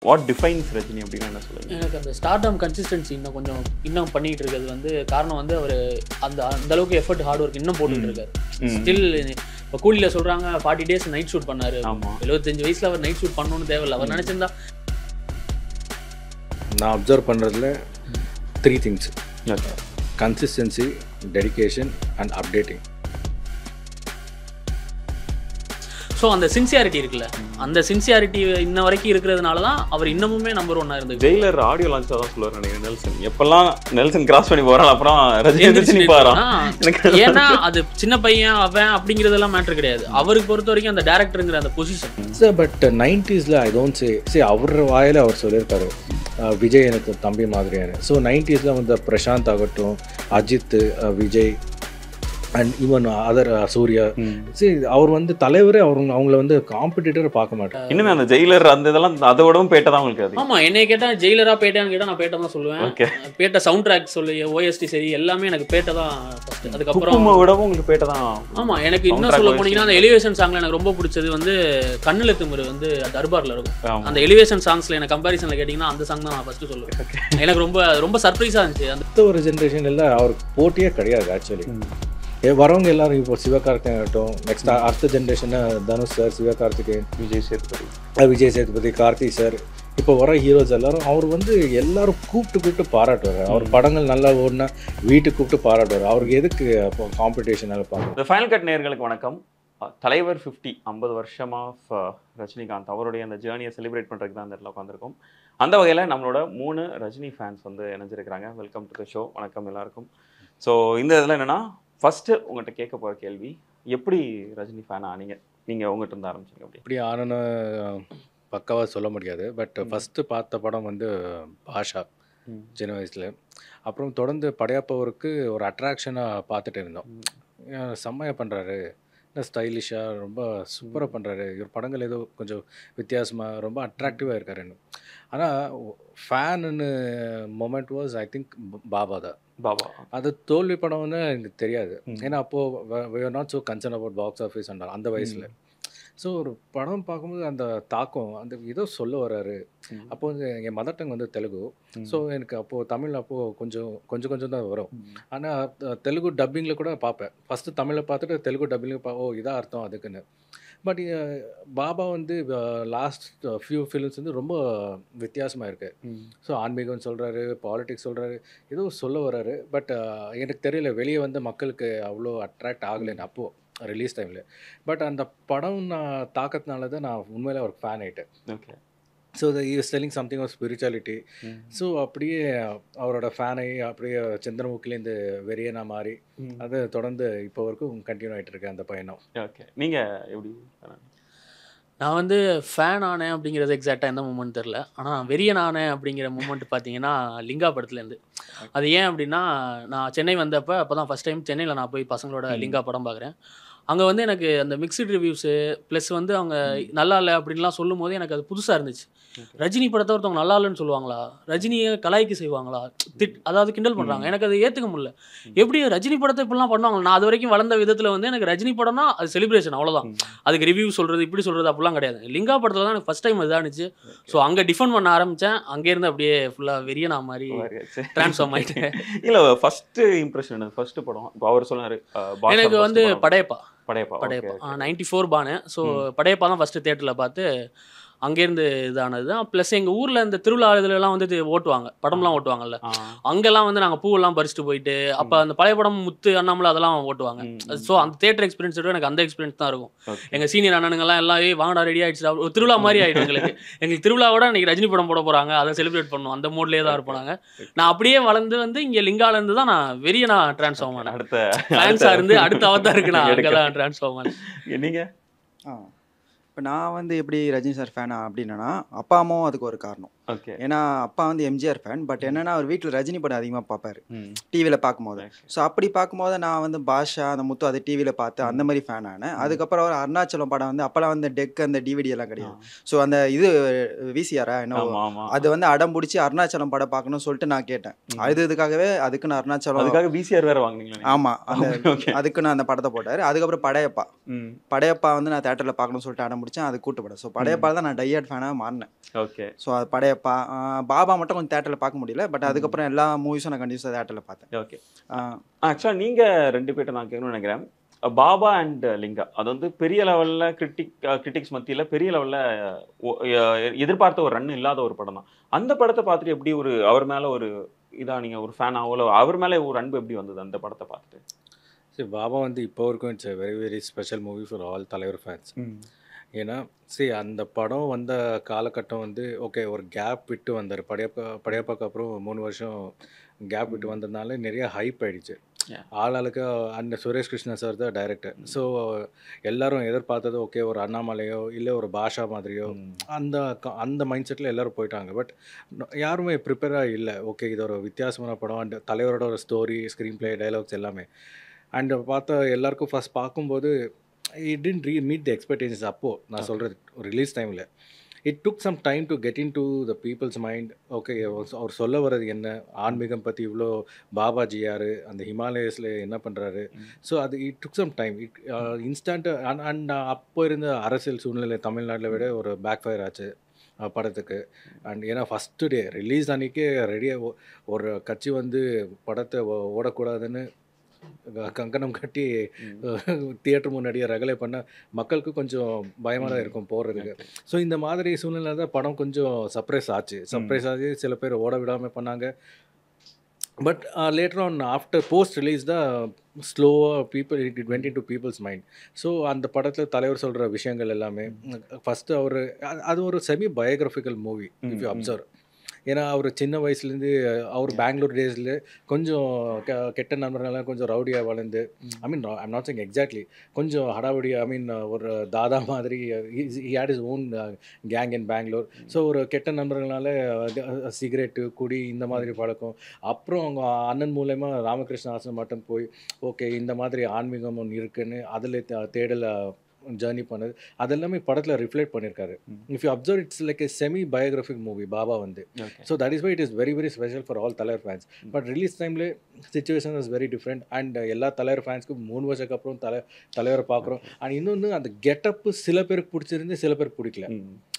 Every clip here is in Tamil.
வாட் டிஃபைன்ஸ் ரஜினி அப்படின்னா என்ன சொல்லுங்க? எனக்கு அந்த ஸ்டார்டம் கன்சிஸ்டன்சி இன்னும் பண்ணிட்டு இருக்கிறது வந்து காரணம் வந்து அவர் அந்த அளவுக்கு எஃபர்ட் ஹார்ட் ஒர்க் இன்னும் போட்டுட்டு இருக்காரு. ஸ்டில் இப்போ கூலியில் சொல்கிறாங்க 40 days நைட் ஷூட் பண்ணாரு. 75 வயசில் அவர் நைட் ஷூட் பண்ணணும்னு தேவையில்லை. அவர் நினச்சிருந்தா நான் அப்சர்வ் பண்ணுறதுல 3 things: consistency, dedication and updating. So அந்த சின்சியாரிட்டி இருக்குல்ல, அந்த சின்சியாரிட்டி இன்ன வரைக்கும் இருக்கிறதுனால தான் அவர் இன்னமுமே நம்பர் 1 இருந்தது. ஜெயிலர் ஆடியோ லான்ச் தான் சொல்லுவார் நினைக்கிறேன் நெல்சன். எப்பெல்லாம் நெல்சன் கிராஸ் பண்ணி போகிறான் அப்புறம் ரஜினி பாரான். ஏன்னா அது சின்ன பையன் அவன் அப்படிங்கிறதெல்லாம் மேட்ரு கிடையாது. அவருக்கு பொறுத்த வரைக்கும் அந்த டேரக்டருங்கிற அந்த position. Sir but 90s I don't say அவர் வாயில் அவர் சொல்லியிருக்காரு விஜய் எனக்கு தம்பி மாதிரியான. ஸோ 90s வந்து பிரசாந்த் ஆகட்டும், Ajith, Vijay and even other Suriya, சரி அவர் வந்து தலைவரே அவங்கள வந்து காம்படிட்டரை பார்க்க மாட்டேன். இன்னுமே அந்த ஜெயிலர் அந்த இதெல்லாம் அதோடவும் பேட்டை தான் உங்களுக்கு அது. ஆமாம், என்னை கேட்டால் ஜெயிலரா பேட்டான்னு கேட்டால் நான் பேட்டை தான் சொல்லுவேன். பேட்டை சவுண்ட் ட்ராக் சொல்லி ஓஎஸ்டி சரி எல்லாமே எனக்கு பேட்டை தான் ஃபஸ்ட்டு. அதுக்கப்புறம் விடவும் உங்களுக்கு பேட்டை தான். ஆமாம், எனக்கு இன்னும் சொல்ல போனீங்கன்னா அந்த எலிவேஷன் சாங்ல எனக்கு ரொம்ப பிடிச்சது வந்து கண்ணுல திமிரு வந்து தர்பாரில் இருக்கும். அந்த எலிவேஷன் சாங்ஸ்ல எனக்கு கம்பாரிசனில் கேட்டிங்கன்னா அந்த சாங் தான் நான் ஃபஸ்ட்டு சொல்லுவேன். எனக்கு ரொம்ப ரொம்ப சர்ப்ரைஸாக இருந்துச்சு. அந்த ஒரு ஜென்ரேஷன் எல்லாம் அவருக்கு போட்டியே கிடையாது ஆக்சுவலி. வரவங்க எல்லாரும் இப்போ சிவகார்த்திகேயன் ஆகட்டும், நெக்ஸ்ட் அடுத்த ஜென்ரேஷனை தனுஷ் சார், சிவகார்த்திகேயன், விஜய் சேதுபதி, கார்த்தி சார், இப்போ வர ஹீரோஸ் எல்லாரும் அவர் வந்து எல்லாரும் கூப்பிட்டு பாராட்டுவார். அவர் படங்கள் நல்லா ஓடினா வீட்டுக்கு கூப்பிட்டு பாராட்டுவார். அவருக்கு எதுக்கு காம்படிஷன் பார்க்கணும். இந்த ஃபைனல் கட் நேயர்களுக்கு வணக்கம். தலைவர் 50 வருஷம் ஆஃப் ரஜினிகாந்த் அவருடைய அந்த ஜேர்னியை செலிப்ரேட் பண்ணுறதுக்கு தான் அந்த இடத்துல உட்காந்துருக்கோம். அந்த வகையில் நம்மளோட 3 ரஜினி ஃபேன்ஸ் வந்து இணைஞ்சிருக்கிறாங்க. Welcome to the show. வணக்கம் எல்லாருக்கும். ஸோ இந்த இதில் என்னென்னா, ஃபஸ்ட்டு உங்கள்கிட்ட கேட்க போகிற கேள்வி, எப்படி ரஜினி ஃபேன் ஆனீங்க? நீங்கள் உங்கள்கிட்ட இருந்து ஆரம்பிச்சிங்க. எப்படி ஆனன்னு பக்காவாக சொல்ல முடியாது. பட் ஃபஸ்ட்டு பார்த்த படம் வந்து பாஷா சின்ன வயசில். அப்புறம் தொடர்ந்து படையப்பவருக்கு ஒரு அட்ராக்ஷனாக பார்த்துட்டு இருந்தோம். செம்மையாக பண்ணுறாரு, ஸ்டைலிஷாக ரொம்ப சூப்பராக பண்ணுறாரு, இவர் படங்கள் ஏதோ கொஞ்சம் வித்தியாசமாக ரொம்ப அட்ராக்டிவாக இருக்காரு. ஆனால் ஃபேனுன்னு moment was I think Baba அது தோல்வி படம்னு எனக்கு தெரியாது. ஏன்னா அப்போது we are not so concerned about box office and அந்த வயசில். ஸோ ஒரு படம் பார்க்கும்போது அந்த தாக்கம், அந்த ஏதோ சொல்ல வர்றாரு. அப்போ வந்து என் மதர் டங் வந்து தெலுங்கு. ஸோ எனக்கு அப்போது தமிழ் அப்போது கொஞ்சம் தான் வரும். ஆனால் தெலுங்கு டப்பிங்கில் கூட பார்ப்பேன். ஃபஸ்ட்டு தமிழில் பார்த்துட்டு தெலுங்கு டப்பிங்கில் இதாக அர்த்தம் அதுக்குன்னு. பட் பாபா வந்து லாஸ்ட் ஃபியூ ஃபிலிம்ஸ் வந்து ரொம்ப வித்தியாசமாக இருக்குது. ஸோ ஆன்மீகம் சொல்கிறாரு, பாலிட்டிக்ஸ் சொல்கிறாரு, ஏதோ சொல்ல வர்றாரு. பட் எனக்கு தெரியல, வெளியே வந்து மக்களுக்கு அவ்வளோ அட்ராக்ட் ஆகலைன்னு அப்போது ரிலீஸ் டைமில். பட் அந்த படம் நான் தாக்கத்தினால தான் நான் உண்மையிலே ஒரு ஃபேன் ஆகிட்டேன். Okay. So he was telling something of spirituality. So அப்படியே அவரோட ஃபேனை அப்படியே சந்திரமுகிலேருந்து வெறியனா மாறி அது தொடர்ந்து இப்போ வரைக்கும் கண்டினியூ ஆகிட்டு இருக்கேன் அந்த பயணம். ஓகே, நீங்கள் எப்படி? நான் வந்து ஃபேன் ஆனேன் அப்படிங்கிறது எக்ஸாக்டாக எந்த மூமெண்ட் தெரில. ஆனால் வெறியன் ஆனேன் அப்படிங்கிற மூமெண்ட் பார்த்தீங்கன்னா லிங்கா படத்துலேருந்து. அது ஏன் அப்படின்னா, நான் சென்னை வந்தப்போ அப்போ தான் ஃபஸ்ட் டைம் சென்னையில் நான் போய் பசங்களோட லிங்கா படம் பார்க்குறேன். அங்கே வந்து எனக்கு அந்த மிக்சட் ரிவ்யூஸு ப்ளஸ் வந்து அவங்க நல்லா இல்லை அப்படின்லாம் சொல்லும் போது எனக்கு அது புதுசாக இருந்துச்சு. ரஜினி படத்தை ஒருத்தவங்க நல்லா இல்லைன்னு சொல்லுவாங்களா, ரஜினியை கலாய்க்கு செய்வாங்களா, அதாவது கிண்டல் பண்ணுறாங்க. எனக்கு அதை ஏற்றுக்க முடியல. எப்படி ரஜினி படத்தை இப்படிலாம் பண்ணுவாங்க? நான் அது வரைக்கும் வளர்ந்த விதத்தில் வந்து எனக்கு ரஜினி படம்னா அது செலிப்ரேஷன், அவ்வளோதான். அதுக்கு ரிவ்யூ சொல்கிறது இப்படி சொல்கிறது அப்படிலாம் கிடையாது. லிங்கா படத்தில் தான் எனக்கு ஃபஸ்ட் டைம் இதானுச்சு. ஸோ அங்கே டிஃபெண்ட் பண்ண ஆரம்பித்தேன். அங்கேருந்து அப்படியே ஃபுல்லாக வெறியனா மாதிரி ட்ரான்ஸ்ஃபார்ம் ஆகிட்டேன். இல்லை, ஃபஸ்ட்டு இம்ப்ரெஷன் ஃபஸ்ட்டு படம் இப்போ அவர் சொன்னார் எனக்கு வந்து படையப்பா 94 பானு. ஸோ படையப்பா தான் ஃபஸ்ட்டு தேட்டரில் பார்த்து அங்கேருந்து இதானது தான். ப்ளஸ் எங்கள் ஊரில் இந்த திருவிழா இதுலலாம் வந்து ஓட்டுவாங்க, படம்லாம் ஓட்டுவாங்கல்ல, அங்கெல்லாம் வந்து நாங்கள் பூவெல்லாம் பறிச்சுட்டு போயிட்டு அப்போ அந்த பழைய படம் முத்து அண்ணாமலை அதெல்லாம் ஓட்டுவாங்க. ஸோ அந்த தேட்டர் எக்ஸ்பீரியன்ஸ் எனக்கு அந்த எக்ஸ்பீரியன்ஸ் தான் இருக்கும். எங்கள் சீனியர் அண்ணனுங்கெல்லாம் எல்லாம் வாங்கடா ரெடி ஆகிடுச்சு, ஒரு திருவிழா மாதிரி ஆகிடும் எங்களுக்கு திருவிழாவோட இன்றைக்கி ரஜினி படம் போட போகிறாங்க, அதை செலிப்ரேட் பண்ணுவோம், அந்த மூட்லேயே தான் இருப்போம் நாங்கள். நான் அப்படியே வளர்ந்து வந்து இங்கே லிங்காலேருந்து தான் நான் வெறிய நான் ட்ரான்ஸ்ஃபார்ம் ஆனேன். ஃபேன்ஸாக இருந்து அடுத்த அவதான் இருக்கு நான் அங்கே தான் ட்ரான்ஸ்ஃபார்ம் ஆனேன். நீங்கள்? இப்போ நான் வந்து எப்படி ரஜினி சார் ஃபேனா அப்படின்னா, அப்பா அம்மாவும் அதுக்கு ஒரு காரணம். ஓகே. ஏன்னா அப்பா வந்து எம்ஜிஆர் ஃபேன். பட் என்னன்னா அவர் வீட்டில் ரஜினி படம் அதிகமாக பார்ப்பாரு டிவியில் பார்க்கும்போது. ஸோ அப்படி பார்க்கும்போது நான் வந்து பாஷா அந்த முத்து அதை டிவியில் பார்த்து அந்த மாதிரி ஃபேன் ஆனேன். அதுக்கப்புறம் அவர் அருணாச்சலம் படம் வந்து அப்போலாம் வந்து டெக் அந்த டிவிடி எல்லாம் கிடையாது. ஸோ அந்த இது விசிஆரா என்ன அது வந்து அடம் பிடிச்சி அருணாச்சலம் படம் பார்க்கணும்னு சொல்லிட்டு நான் கேட்டேன். இதுக்காகவே அதுக்கு நான் அருணாச்சலம் அதுக்காக விசிஆர் வேறு வாங்கினீங்களா? ஆமாம், அந்த அதுக்கு நான் அந்த படத்தை போட்டார். அதுக்கப்புறம் படையப்பா வந்து நான் தேட்டரில் பார்க்கணும்னு சொல்லிட்டு அடம் பிடிச்சேன், அது கூட்டு படம். ஸோ படையப்பா தான் நான் டையர்ட் ஃபேனாக மாறினேன். ஓகே. ஸோ அது படையப்பா, பாபா மட்டும் கொஞ்சம் தேட்டரில் பார்க்க முடியல. பட் அதுக்கப்புறம் எல்லா மூவிஸும் நான் கண்டிப்பாக தேட்டரில் பார்த்தேன். ஓகே. ஆக்சுவலாக நீங்கள் 2 பேர்ட்ட நான் கேட்கணும்னு நினைக்கிறேன். பாபா அண்ட் லிங்கா அது வந்து பெரிய லெவலில் கிரிட்டிக்ஸ் மத்தியில் பெரிய லெவலில் எதிர்பார்த்த ஒரு ரன் இல்லாத ஒரு படம் தான். அந்த படத்தை பார்த்துட்டு எப்படி ஒரு அவர் மேலே ஒரு இதாக நீங்கள் ஒரு ஃபேன் ஆகல, அவர் மேலே ஒரு அன்பு எப்படி வந்தது அந்த படத்தை பார்த்துட்டு? சரி, பாபா வந்து இப்போ வரைக்கும் it's very very special movie for all தலைவர் ஃபேன்ஸ். ஏன்னா சரி, அந்த படம் வந்த காலகட்டம் வந்து ஓகே, ஒரு கேப் விட்டு வந்தார். படையப்பாக்கு அப்புறம் 3 வருஷம் கேப் விட்டு வந்ததுனால நிறைய ஹைப் ஆயிடுச்சு. ஆளாளுக்கு அந்த சுரேஷ் கிருஷ்ணா சார் தான் டைரக்டர். ஸோ எல்லாரும் எதிர்பார்த்தது ஓகே, ஒரு அண்ணாமலையோ இல்லை ஒரு பாஷா மாதிரியோ அந்த மைண்ட் செட்டில் எல்லோரும் போயிட்டாங்க. பட் யாருமே ப்ரிப்பேராக இல்லை. ஓகே, இது ஒரு வித்தியாசமான படம் அண்ட் தலைவரோட ஒரு ஸ்டோரி, ஸ்க்ரீன் பிளே, டைலாக்ஸ் எல்லாமே. அண்ட் பார்த்தா எல்லாருக்கும் ஃபஸ்ட் பார்க்கும்போது it didn't meet the expectations. அப்போது நான் சொல்கிறது ரிலீஸ் டைமில் it took some time to get into the people's mind. Okay, அவர் சொல்ல வர்றது என்ன, ஆன்மீகம் பற்றி இவ்வளோ, பாபாஜி யார், அந்த ஹிமாலயஸில் என்ன பண்ணுறாரு. ஸோ அது it took some time. Instant and அப்போ இருந்த அரசியல் சூழ்நிலை தமிழ்நாட்டில் விட ஒரு பேக் ஃபயர் ஆச்சு படத்துக்கு. அண்ட் ஏன்னா ஃபஸ்ட்டு டே ரிலீஸ் அன்றைக்கே ரெடியாக ஒரு கட்சி வந்து படத்தை ஓடக்கூடாதுன்னு கங்கணம் கட்டி தியேட்டர் முன்னாடியே ரகலை பண்ண மக்களுக்கு கொஞ்சம் பயமாக தான் இருக்கும் போகிறதுக்கு. ஸோ இந்த மாதிரி சூழ்நிலை தான் படம் கொஞ்சம் சர்ப்ரைஸ் ஆச்சு. சில பேர் ஓட விடாமல் பண்ணாங்க. But later on after post release தான் ஸ்லோவாக people it went in to peoples mind. So அந்த படத்தில் தலைவர் சொல்கிற விஷயங்கள் எல்லாமே ஃபஸ்ட்டு அது ஒரு semi biographical movie if you observe. ஏன்னா அவர் சின்ன வயசுலேருந்து அவர் பெங்களூர் டேஸில் கொஞ்சம் கெட்ட நண்பர்கள்லாம் கொஞ்சம் ரவுடியாக வளர்ந்து, I mean I'm not saying exactly, கொஞ்சம் ஹடாவடியாக, ஐ மீன் ஒரு தாதா மாதிரி he had his own gang in Bangalore. So ஒரு கெட்ட நண்பர்களால் சிகரெட்டு, குடி, இந்த மாதிரி பழக்கம். அப்புறம் அவங்க அண்ணன் மூலயமா ராமகிருஷ்ண ஆசிரமம் மட்டும் போய் ஓகே இந்த மாதிரி ஆன்மீகம் ஒன்று இருக்குன்னு அதில் தேடல ஜேர்னி பண்ணது அதெல்லாமே படத்தில் ரிஃப்ளெக்ட் பண்ணியிருக்காரு. If you observe it's like a semi biographic movie Baba வந்து. So that is why it is very very special for all தலைவர் ஃபேன்ஸ். பட் ரிலீஸ் டைமில் situation is very different. And எல்லா தலைவர் ஃபேன்ஸ்க்கும் 3 வருஷத்துக்கு அப்புறம் தலைவரை பார்க்குறோம். அண்ட் இன்னொன்று அந்த கெட்டப்பு சில பேருக்கு பிடிச்சிருந்து, சில பேருக்கு பிடிக்கல.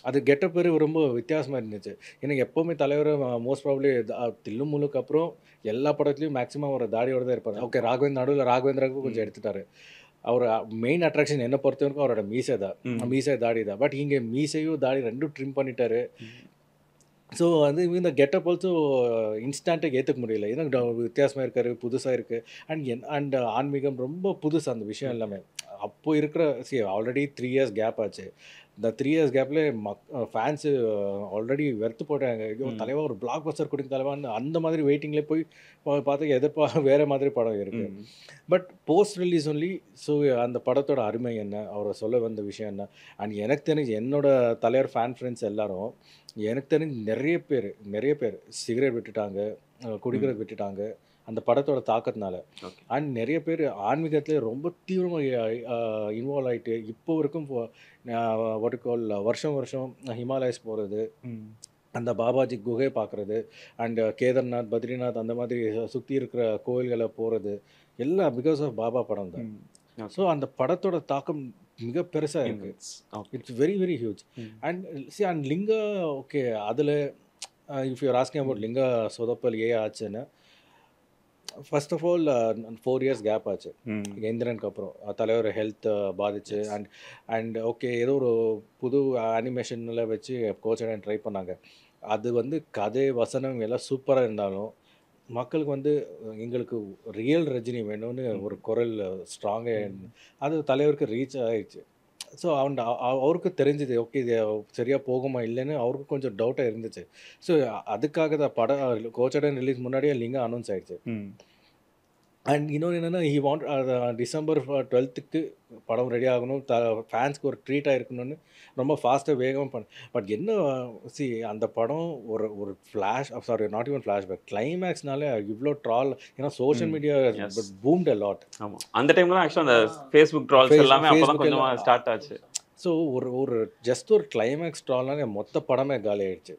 அது கெட்டப் ரொம்ப வித்தியாசமாக இருந்துச்சு. ஏன்னா எப்போவுமே தலைவர் மோஸ்ட் ப்ராப்ளி தில்லு முழுக்கு அப்புறம் எல்லா படத்துலையும் மேக்ஸிமம் ஒரு தாடியோடு தான் இருப்பார். ஓகே, நடுவில் ராகவேந்திராவுக்கு கொஞ்சம் எடுத்துட்டாரு. அவர் மெயின் அட்ராக்ஷன் என்ன பொறுத்த வரைக்கும் அவரோட மீசை தாடி தான். பட் இங்கே மீசையும் தாடி ரெண்டும் ட்ரிம் பண்ணிட்டாரு. ஸோ வந்து இந்த கெட்டப் ஆல்சோ இன்ஸ்டண்ட்டாக ஏற்றுக்க முடியல. ஏன்னா வித்தியாசமாக இருக்காரு, புதுசாக இருக்குது. அண்ட் ஆன்மீகம் ரொம்ப புதுசு அந்த விஷயம் எல்லாமே. அப்போ இருக்கிற ஆல்ரெடி 3 years கேப் ஆச்சு. இந்த 3 years கேப்பில் ஃபேன்ஸு ஆல்ரெடி வெறுத்து போட்டாங்க. ஐயோ தலைவா ஒரு பிளாக் பஸ்டர் கொடுங்க தலைவான்னு அந்த மாதிரி வெயிட்டிங்லேயே போய் பார்த்தா வேறு மாதிரி படம் இருக்குது. But post release only. So அந்த படத்தோட அருமை என்ன, அவரை சொல்ல வந்த விஷயம் என்ன. அண்ட் எனக்கு தெரிஞ்சு என்னோட தலைவர் ஃபேன் ஃப்ரெண்ட்ஸ் எல்லாரும் எனக்கு தெரிஞ்சு நிறைய பேர் சிகரெட் விட்டுட்டாங்க, குடிக்கிறது விட்டுட்டாங்க அந்த படத்தோட தாக்கத்தினால. அண்ட் நிறைய பேர் ஆன்மீகத்தில் ரொம்ப தீவிரமாக இன்வால்வ் ஆகிட்டு இப்போ வரைக்கும் வருஷம் ஹிமாலயஸ் போகிறது, அந்த பாபாஜி குகை பார்க்குறது, அண்ட் கேதார்நாத், பத்ரிநாத் அந்த மாதிரி சுற்றி இருக்கிற கோயில்களை போகிறது எல்லாம் பிகாஸ் ஆஃப் பாபா படம் தான். ஸோ அந்த படத்தோட தாக்கம் மிக பெருசாக இருக்குது. It's very very huge. And Linga okay, அதில் if you're asking about Linga சொதப்பல் ஆச்சுன்னு, first of all 4 years gap ஆச்சு எந்திரனுக்கு அப்புறம். தலைவர் ஹெல்த் பாதிச்சு. அண்ட் ஓகே ஏதோ ஒரு புது அனிமேஷனில் வச்சு கோச்சடன் ட்ரை பண்ணாங்க. அது வந்து கதை வசனம் எல்லாம் சூப்பராக இருந்தாலும் மக்களுக்கு வந்து எங்களுக்கு ரியல் ரஜினி வேணும்னு ஒரு குரல் ஸ்ட்ராங்காக அது தலைவருக்கு ரீச் ஆகிடுச்சு. ஸோ அவருக்கு தெரிஞ்சுது ஓகே இது சரியாக போகுமா இல்லைன்னு அவருக்கு கொஞ்சம் டவுட்டாக இருந்துச்சு. ஸோ அதுக்காக தான் படம் கோச்சடன் ரிலீஸ் முன்னாடியே லிங்கா அனௌன்ஸ் ஆகிடுச்சு. அண்ட் இன்னொன்று என்னென்னா டிசம்பர் 12th படம் ரெடி ஆகணும், ஃபேன்ஸ்க்கு ஒரு ட்ரீட்டாக இருக்கணும்னு ரொம்ப ஃபாஸ்ட்டாக வேகமாக பட் என்ன அந்த படம் ஒரு ஃப்ளாஷ் நாட் ஈவன் ஃப்ளாஷ்பேக் கிளைமேக்ஸ்னாலே இவ்வளோ ட்ரால். ஏன்னா சோஷியல் மீடியா பூம்ட் அ லாட். ஆமாம், அந்த டைம்ல ஆக்சுவலாக அந்த ஃபேஸ்புக் ட்ரால்ஸ் எல்லாமே அப்போ தான் கொஞ்சமாக ஸ்டார்ட் ஆச்சு. ஸோ ஒரு ஜஸ்ட் ஒரு கிளைமேக்ஸ் ட்ரால்னாலே மொத்த படமே காலி ஆகிடுச்சு.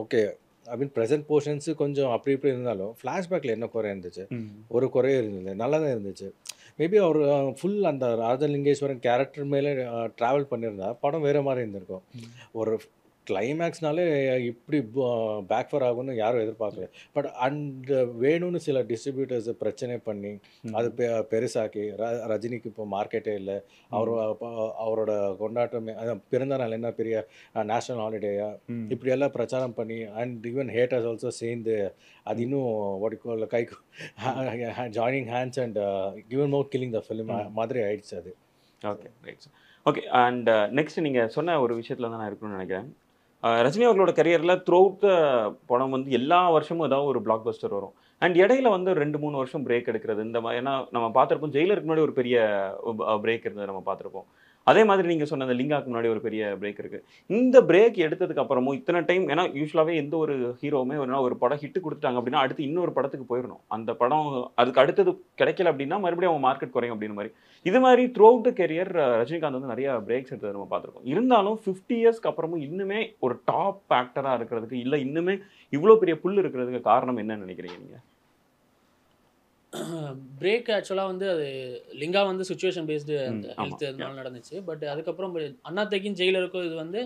Okay I mean present portions கொஞ்சம் அப்படி இப்படி இருந்தாலும் ஃப்ளாஷ்பேக்கில் என்ன குறை இருந்துச்சு, ஒரு குறையே இருந்தது, நல்லா தான் இருந்துச்சு. மேபி அவர் ஃபுல் அந்த ராஜலிங்கேஸ்வரன் கேரக்டர் மேலே ட்ராவல் பண்ணியிருந்தா படம் வேறு மாதிரி இருந்திருக்கும். ஒரு கிளைமேக்ஸ்னாலே இப்படி பேக்ஃபர் ஆகும்னு யாரும் எதிர்பார்க்கல. பட் அண்ட் வேணும்னு சில டிஸ்ட்ரிபியூட்டர்ஸ் பிரச்சனை பண்ணி அது பெருசாக்கி ரஜினிக்கு இப்போ மார்க்கெட்டே இல்லை, அவரோட கொண்டாட்டமே அதான் பிறந்த நாள் என்ன பெரிய நேஷ்னல் ஹாலிடேயா இப்படியெல்லாம் பிரச்சாரம் பண்ணி அண்ட் ஈவன் ஹேட்டர்ஸ் ஆல்சோ சேர்ந்து அது இன்னும் ஒடிக்கோல கைக்கு joining hands and even more killing the film மாதிரி ஆயிடுச்சு அது. Okay right. Okay and next நீங்கள் சொன்ன ஒரு விஷயத்தில் தான் நான் இருக்கணும்னு நினைக்கிறேன். ரஜினி அவர்களோட கரியரில் த்ரூ அவுட் த படம் வந்து எல்லா வருஷமும் ஏதாவது ஒரு பிளாக் பஸ்டர் வரும். அண்ட் இடையில வந்து 2-3 வருஷம் பிரேக் எடுக்கிறது இந்த மாதிரி. ஏன்னா நம்ம பார்த்துருப்போம் ஜெயிலருக்கு முன்னாடி ஒரு பெரிய பிரேக் இருந்தது நம்ம பார்த்துருப்போம். அதே மாதிரி நீங்கள் சொன்ன அந்த லிங்காக்கு முன்னாடி ஒரு பெரிய பிரேக் இருக்குது. இந்த பிரேக் எடுத்ததுக்கு அப்புறமும் இத்தனை டைம், ஏன்னா யூஸ்வலாகவே எந்த ஒரு ஹீரோவுமே ஒரு படம் ஹிட்டு கொடுத்துட்டாங்க அப்படின்னா அடுத்து இன்னொரு படத்துக்கு போயிடணும். அந்த படம் அதுக்கு அடுத்தது கிடைக்கல அப்படின்னா மறுபடியும் அவங்க மார்க்கெட் குறையும் அப்படின்னு மாதிரி. இது மாதிரி through out the career Rajinikanth வந்து நிறைய பிரேக்ஸ் எடுத்தது நம்ம பார்த்துருக்கோம். இருந்தாலும் 50 இயர்ஸ்க்கு அப்புறமும் இன்னுமே ஒரு டாப் ஆக்டராக இருக்கிறதுக்கு இல்லை இன்னுமே இவ்வளோ பெரிய புல் இருக்கிறதுக்கு காரணம் என்னன்னு நினைக்கிறீங்க நீங்கள்? பிரேக் ஆக்சுவலாக வந்து அது லிங்கா வந்து சுச்சுவேஷன் பேஸ்டு ஹெல்த் அதனால நடந்துச்சு. பட் அதுக்கப்புறம் அண்ணாத்தைக்கும் ஜெயிலருக்கும் இது வந்து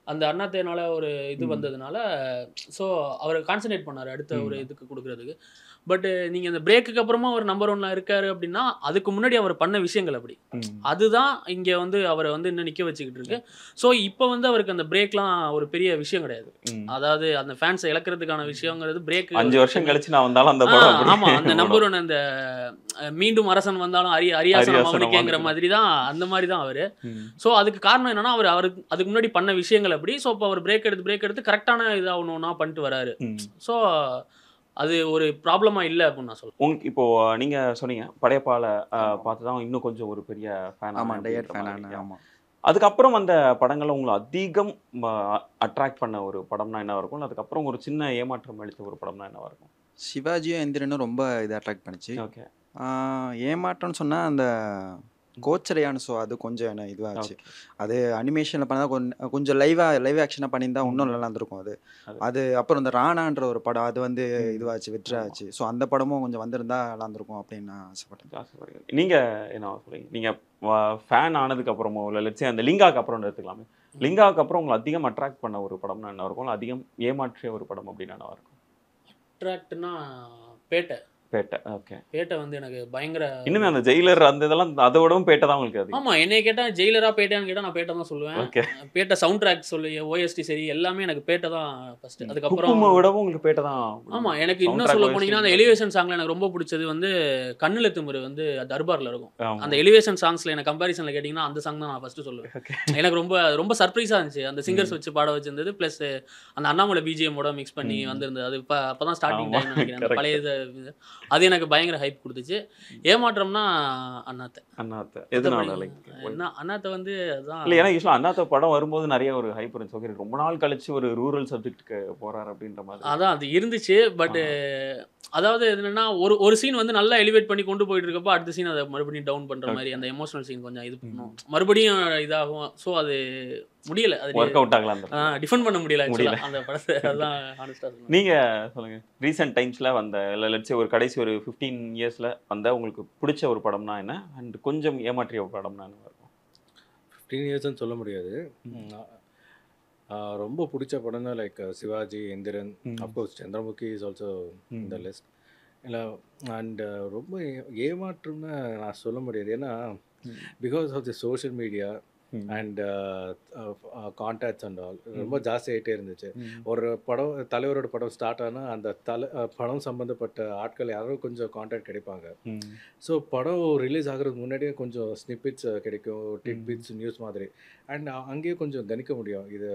அந்த அண்ணாத்தைனால ஒரு இது வந்ததுனால ஸோ அவர் கான்சன்ட்ரேட் பண்ணார் அடுத்த ஒரு இதுக்கு கொடுக்குறதுக்கு. பட் நீங்கள் இந்த பிரேக்குக்கு அப்புறமா அவர் நம்பர் 1 இருக்காரு அப்படின்னா அதுக்கு முன்னாடி அவர் பண்ண விஷயங்கள் அப்படி அதுதான் இங்கே வந்து அவரை வந்து இன்னும் நிற்க வச்சுக்கிட்டு இருக்கு. ஸோ இப்போ வந்து அவருக்கு அந்த பிரேக்லாம் ஒரு பெரிய விஷயம் கிடையாது. அதாவது அந்த ஃபேன்ஸை இழக்கிறதுக்கான விஷயங்கிறது பிரேக் 5 வருஷம் கழிச்சு நான் வந்தாலும் அந்த படம் ஆமாம் அந்த நம்பர் 1 அந்த மீண்டும் அரசன் வந்தாலும் அரியாசனம் அவனுக்கேங்கிற மாதிரி தான் அந்த மாதிரி தான் அவர். ஸோ அதுக்கு காரணம் என்னன்னா அவருக்கு அதுக்கு முன்னாடி பண்ண விஷயங்கள் அப்படி. ஸோ இப்போ அவர் பிரேக் எடுத்து கரெக்டான இதாகணும்னா பண்ணிட்டு வராரு. ஸோ அது ஒரு ப்ராப்ளமா இல்லை அப்படின்னு நான் சொல்லுவேன். உங்களுக்கு இப்போ நீங்க சொன்னீங்க படையப்பால பார்த்து தான் இன்னும் கொஞ்சம் ஒரு பெரிய ஃபேன். ஆமாம் டயட் ஃபேன். ஆமாம். அதுக்கப்புறம் அந்த படங்களை உங்களை அதிகம் அட்ராக்ட் பண்ண ஒரு படம்னா என்னவா இருக்கும்? அதுக்கப்புறம் ஒரு சின்ன ஏமாற்றம் அளித்த ஒரு படம்னா என்னவா இருக்கும்? சிவாஜியும் எந்திரனும் ரொம்ப இதை அட்ராக்ட் பண்ணிச்சு. ஓகே. ஏமாற்றம்னு சொன்னால் அந்த கோச்சரையான ஷோ அது கொஞ்சம் என்ன இதுவாச்சு. அது அனிமேஷனில் பண்ணால் கொஞ்சம் லைவ் ஆக்ஷனாக பண்ணியிருந்தா இன்னும் நல்லா இருந்திருக்கும். அது அப்புறம் இந்த ராணான்ற ஒரு படம் அது வந்து இதுவாச்சு வெற்றியாச்சு. ஸோ அந்த படமும் கொஞ்சம் வந்திருந்தா நல்லா இருந்திருக்கும் அப்படின்னு நான் ஆசைப்பட்டேன். நீங்கள் என்ன சொல்றீங்க? நீங்கள் ஃபேன் ஆனதுக்கு அப்புறமோ இல்லை லட்சம் அந்த லிங்காக்கு அப்புறம் எடுத்துக்கலாமே, லிங்காவுக்கு அப்புறம் உங்களை அதிகம் அட்ராக்ட் பண்ண ஒரு படம்னா என்ன இருக்கும்? அதிகம் ஏமாற்றிய ஒரு படம் அப்படின்னு என்னவா இருக்கும்? அட்ராக்ட்னா பேட்டை. ஓகே. பேட்டை வந்து எனக்கு பயங்கர இன்னுமே அந்த ஜெயிலர் அந்த இதெல்லாம் அதை விடவும் பேட்டை தான் உங்களுக்கு அது. ஆமாம் என்னைய கேட்டால் ஜெயிலரா பேட்டையான்னு கேட்டால் நான் பேட்டை தான் சொல்லுவேன். பேட்டை சவுண்ட் ட்ராக் சொல்லி ஓஎஸ்டி சரி எல்லாமே எனக்கு பேட்டை தான் ஃபர்ஸ்ட். அதுக்கப்புறம் விடவும் உங்களுக்கு பேட்டை தான். ஆமாம் எனக்கு இன்னும் சொல்ல போனீங்கன்னா அந்த எலிவேஷன் சாங்ல எனக்கு ரொம்ப பிடிச்சது வந்து கண்ணுல திமிரு வந்து தர்பாரில் இருக்கும். அந்த எலிவேஷன் சாங்ஸ்ல எனக்கு கம்பேரிசனில் கேட்டிங்கன்னா அந்த சாங் தான் நான் ஃபர்ஸ்ட் சொல்லுவேன். எனக்கு ரொம்ப சர்ப்ரைஸாக இருந்துச்சு. அந்த சிங்கர்ஸ் வச்சு பாட வச்சிருந்தது ப்ளஸ் அந்த அண்ணாமலை பிஜிஎம்மோட மிக்ஸ் பண்ணி வந்திருந்தது. அது அப்போ தான் ஸ்டார்டிங் டைம் நினைக்கிறேன். அந்த பழைய அது எனக்கு பயங்கர ஹைப் கொடுத்துச்சு. ஏமாற்றம்னா அண்ணாத்தை. அண்ணாத்தை வந்து அதான் இல்லை ஏன்னா யூஸ்வலாக அண்ணாத்தை படம் வரும்போது நிறைய ஒரு ஹைப் இருந்துச்சு. ஓகே ரொம்ப நாள் கழிச்சு ஒரு ரூரல் சப்ஜெக்ட்டுக்கு போறாரு அப்படின்ற மாதிரி அதான் அது இருந்துச்சு. பட் அதாவது என்னன்னா ஒரு சீன் வந்து நல்லா எலிவேட் பண்ணி கொண்டு போயிட்டு இருக்கப்போ அடுத்த சீன் அதை மறுபடியும் டவுன் பண்ற மாதிரி அந்த எமோஷனல் சீன் கொஞ்சம் இது பண்ணும் மறுபடியும் இதாகும். ஸோ அது முடியல, அது ஒர்க் அவுட் ஆகலாம், டிஃபெண்ட் பண்ண முடியல அந்த படத்தை. அதுதான் ஹானஸ்டா சொல்லுங்க. நீங்க சொல்லுங்க ரீசெண்ட் டைம்ஸ்ல வந்த இல்லை லெட்ஸ் ஒரு கடைசி ஒரு 15 இயர்ஸ்ல வந்த உங்களுக்கு பிடிச்ச ஒரு படம்னா என்ன அண்ட் கொஞ்சம் ஏமாற்றிய ஒரு படம்னா என்ன இருக்கும்? 15 இயர்ஸ்ன்னு சொல்ல முடியாது. ரொம்ப பிடிச்ச படம் தான் like Sivaji, Enthiran, of course Chandramukhi is also இந்த லிஸ்ட். இல்லை அண்ட் ரொம்ப ஏமாற்றம்னு நான் சொல்ல முடியாது. ஏன்னா because of the social media and contacts and all ரொம்ப ஜாஸ்தி ஆகிட்டே இருந்துச்சு. ஒரு படம் தலைவரோட படம் ஸ்டார்ட் ஆனால் அந்த படம் சம்மந்தப்பட்ட ஆட்கள் யாரோ கொஞ்சம் கான்டாக்ட் கிடைப்பாங்க. ஸோ படம் ரிலீஸ் ஆகிறதுக்கு முன்னாடியே கொஞ்சம் ஸ்னிப்பிட்ஸ் கிடைக்கும், டிட்பிட்ஸ் நியூஸ் மாதிரி. அண்ட் அங்கேயே கொஞ்சம் கணிக்க முடியும் இது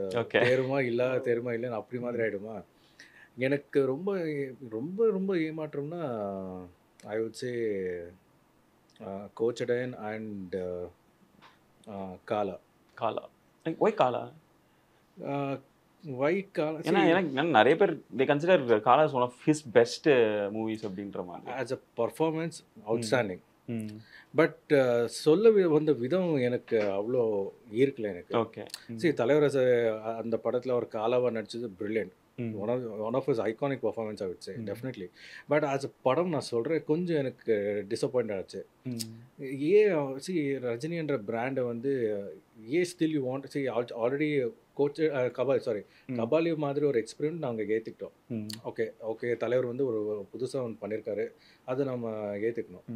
தேருமா இல்லைன்னு அப்படி மாதிரி ஆகிடுமா. எனக்கு ரொம்ப ரொம்ப ரொம்ப ஏமாற்றம்னா I would say Kochadaiiyaan and Kaala. Why Kaala? ஏன்னா எனக்கு நிறைய பேர் they consider Kaala as one of his best movies அப்படின்ற மாதிரி. as a performance outstanding. But சொல்ல வந்த விதம் எனக்கு அவ்வளோ ஈர்க்கல எனக்கு. ஓகே. சரி, தலைவர் அந்த படத்தில் அவர் காலாவா நடிச்சது brilliant. One of his iconic performance I would say definitely. But as a படம் நான் சொல்கிறேன் கொஞ்சம் எனக்கு டிசப்பாயிண்ட் ஆச்சு. ரஜினி என்ற பிராண்டை வந்து still you want already coach Kabali மாதிரி ஒரு எக்ஸ்பீரியன்ஸ் நாங்கள் ஏற்றுக்கிட்டோம். ஓகே தலைவர் வந்து ஒரு புதுசாக ஒன்று பண்ணியிருக்காரு, அது நம்ம ஏற்றுக்கணும்.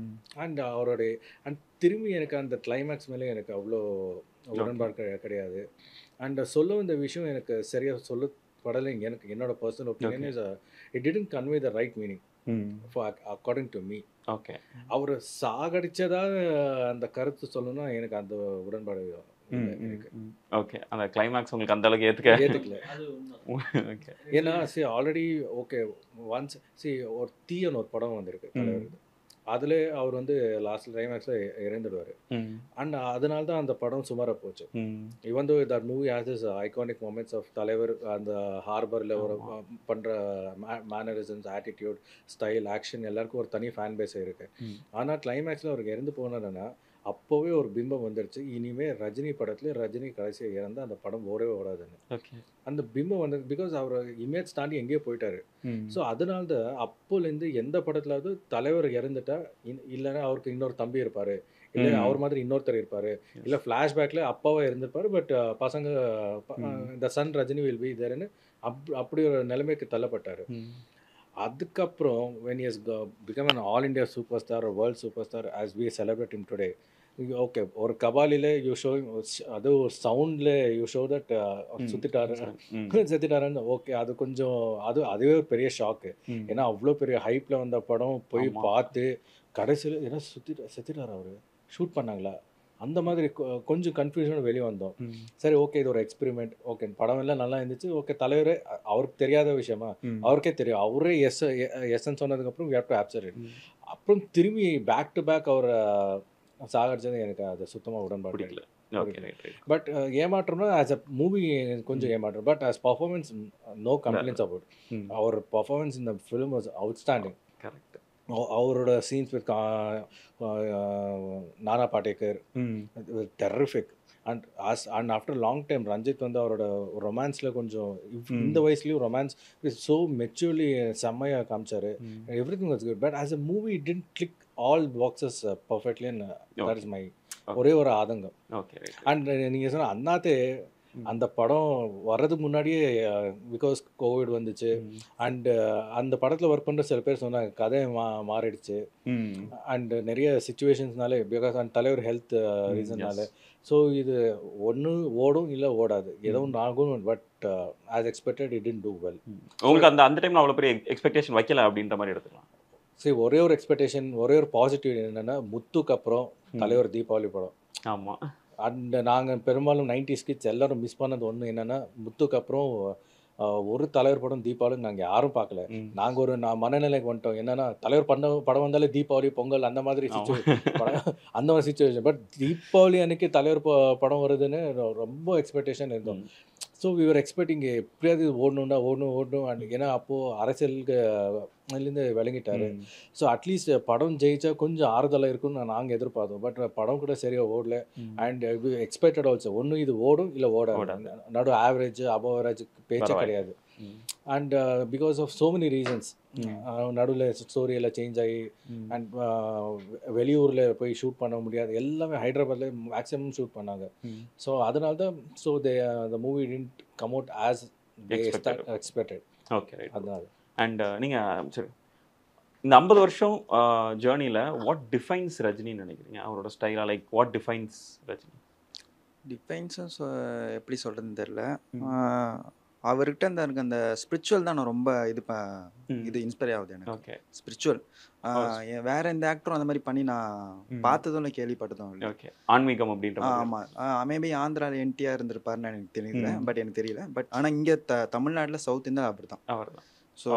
அண்ட் திரும்பி எனக்கு அந்த கிளைமேக்ஸ் மேலே எனக்கு அவ்வளோ உடன்பாடு கிடையாது. அண்ட் சொல்ல வந்த விஷயம் எனக்கு சரியாக சொல்லப்படலை. எனக்கு என்னோட personal opinion is it didn't convey the right meaning according to me. Okay. அவர் சாகடிச்சதா அந்த கருத்து சொல்லணும்னா எனக்கு அந்த உடன்பாடு ஓகே. அந்த கிளைமேக்ஸ் உங்களுக்கு அந்த அளவுக்கு ஏத்துக்கல. ஓகே. ஏன்னா ஆல்ரெடி ஓகே ஒன்ஸ் ஒரு தீயன் ஒரு படம் வந்திருக்கு தலைவருக்கு. அதில் அவர் வந்து லாஸ்ட் கிளைமேக்ஸில் இறந்துடுவார். அண்ட் அதனால தான் அந்த படம் சுமாராக போச்சு. Even though that movie has is iconic moments of Thalaivar அந்த ஹார்பரில் ஒரு பண்ணுற மேனரிசம்ஸ், ஆட்டிடியூட், ஸ்டைல், ஆக்ஷன் எல்லாருக்கும் ஒரு தனி ஃபேன் பேஸ் இருக்குது. ஆனால் கிளைமேக்ஸில் அவருக்கு இறந்து போனாருன்னா அப்போவே ஒரு பிம்பம் வந்துடுச்சு, இனிமேல் ரஜினி படத்துல ரஜினி கடைசியாக இறந்து அந்த படம் ஓடவே ஓடாதுன்னு. அந்த பிம்பம் வந்து பிகாஸ் அவர் இமேஜ் தாண்டி எங்கேயோ போயிட்டாரு. ஸோ அதனால தான் அப்போலேருந்து எந்த படத்துலாவது தலைவர் இறந்துட்டா இல்லைன்னா அவருக்கு இன்னொரு தம்பி இருப்பார், இல்லை அவர் மாதிரி இன்னொருத்தர் இருப்பார், இல்லை ஃப்ளாஷ்பேக்கில் அப்பாவே இருந்திருப்பார், பட் பசங்க த சன் ரஜினி வில் பி தேர்ன்னு அப்படி ஒரு நிலைமைக்கு தள்ளப்பட்டார். அதுக்கப்புறம் when he has become an all India superstar or world superstar as we celebrate him today, okay ஒரு கபாலில யூ ஷோ அது ஒரு சவுண்டில் யூ ஷோ தட் செத்துட்டாருன்னு. ஓகே, அது கொஞ்சம் அதுவே ஒரு பெரிய ஷாக்கு. ஏன்னா அவ்வளோ பெரிய ஹைப்பில் வந்த படம் போய் பார்த்து கடைசியில் ஏன்னா செத்துட்டார் அவர், ஷூட் பண்ணாங்களா அந்த மாதிரி கொஞ்சம் கன்ஃபியூஷனோட வெளியே வந்தோம். சரி ஓகே இது ஒரு எக்ஸ்பெரிமெண்ட், ஓகே படம் எல்லாம் நல்லா இருந்துச்சு, ஓகே தலைவரே அவருக்கு தெரியாத விஷயமா அவருக்கே தெரியும், அவரே எஸ்ன்னு சொன்னதுக்கப்புறம் வி ஹேவ் டு ஆப்சர்ட். அப்புறம் திரும்பி பேக் டு பேக் அவரை சாகடிச்சது எனக்கு அது சுத்தமாக உடன்பாடு இல்லை. பட் ஏமாற்றம்னா ஆஸ் அ மூவி கொஞ்சம் ஏமாற்றம், but as performance no complaints about அவர் பர்ஃபார்மன்ஸ் இந்த ஃபிலிம் வாஸ் அவுட்ஸ்டாண்டிங். கரெக்ட். அவரோட scenes with Nana Patekar terrific. And after long time Ranjith வந்து அவரோட ரொமான்ஸில் கொஞ்சம் இந்த வயசுலேயும் ரொமான்ஸ் ஸோ மெச்சூர்லி செம்மையாக காமிச்சார். Every thing was good, but as a movie it didn't click all boxes perfectly. And that is my ஒரே ஒரு ஆதங்கம். அண்ட் நீங்கள் சொன்ன அண்ணாத்தே அந்த படம் வர்றதுக்கு முன்னாடியே பிகாஸ் கோவிட் வந்துச்சு. அண்டு அந்த படத்தில் ஒர்க் பண்ணுற சில பேர் சொன்னாங்க கதை மாறிடுச்சு அண்ட் நிறைய சுச்சுவேஷன்ஸ்னாலே பிகாஸ் அந்த தலைவர் ஹெல்த் ரீசன்னால. ஸோ இது ஒன்று ஓடும் இல்லை ஓடாது, ஏதோ ஒன்று ஆகும். But as expected it didn't two well. உங்களுக்கு அந்த டைமில் அவ்வளோ பெரிய எக்ஸ்பெக்டேஷன் வைக்கல அப்படின்ற மாதிரி எடுத்துக்கலாம். சரி, ஒரே ஒரு எக்ஸ்பெக்டேஷன், ஒரே ஒரு பாசிட்டிவ் என்னென்னா முத்துக்கு அப்புறம் தலைவர் தீபாவளி படம். ஆமாம். அண்ட் நாங்கள் பெரும்பாலும் 90s கிட்ஸ் எல்லோரும் மிஸ் பண்ணது ஒன்று என்னென்னா முத்துக்கு அப்புறம் ஒரு தலைவர் படம் தீபாவளி நாங்கள் யாரும் பார்க்கல. நாங்கள் ஒரு மனநிலைக்கு வந்துட்டோம் என்னென்னா தலைவர் படம் வந்தாலே தீபாவளி பொங்கல் அந்த மாதிரி அந்த மாதிரி சுச்சுவேஷன். பட் தீபாவளி அன்னைக்கு தலைவர் படம் வருதுன்னு ரொம்ப எக்ஸ்பெக்டேஷன் இருந்தோம். ஸோ வி ஆர் எக்ஸ்பெக்டிங் எப்படியாவது ஓடணும். அண்ட் ஏன்னா அப்போது அரசியலுக்கு இருந்து விளங்கிட்டாரு. ஸோ அட்லீஸ்ட் படம் ஜெயிச்சா கொஞ்சம் ஆறுதலாக இருக்குன்னு நாங்கள் எதிர்பார்த்தோம். பட் படம் கூட சரியாக ஓடல. அண்ட் எக்ஸ்பெக்டட் ஆல்சோ ஒன்று இது ஓடும் இல்லை ஓடாது, நடு ஆவரேஜ் அபவ் ஆவரேஜ் பேச்சே கிடையாது. And because of so many reasons நடுவில் ஸ்டோரியெல்லாம் சேஞ்ச் ஆகி அண்ட் வெளியூரில் போய் ஷூட் பண்ண முடியாது, எல்லாமே ஹைதராபாத்தில் மேக்ஸிமம் ஷூட் பண்ணாங்க. ஸோ அதனால தான் so the movie didn't come out as expected. Okay, அதனால. அண்ட் நீங்கள் சரி இந்த 50 வருஷம் ஜேர்னியில் வாட் டிஃபைன்ஸ் ரஜினின்னு நினைக்கிறீங்க? அவரோட ஸ்டைலாக லைக் வாட் டிஃபைன்ஸ் ரஜினி? டிஃபைன்ஸும் எப்படி சொல்கிறதுன்னு தெரில. அவர்கிட்ட இருக்க அந்த ஸ்பிரிச்சுவல் தான் நான் ரொம்ப இது இன்ஸ்பயர் ஆகுது எனக்கு. ஓகே, ஸ்பிரிச்சுவல் வேற எந்த ஆக்டரும் அந்த மாதிரி பண்ணி நான் பார்த்ததும் இல்லை, கேள்விப்பட்டதும் இல்லை. ஓகே, ஆன்மீகம் அப்படின்ற. ஆமாம், மேபி ஆந்திராவில் என்டிஆர் இருந்திருப்பாருன்னு எனக்கு தெரியல, பட் எனக்கு தெரியல. பட் ஆனால் இங்கே தமிழ்நாட்டில் சவுத் இந்தியா அப்படி தான். அவர் தான். ஸோ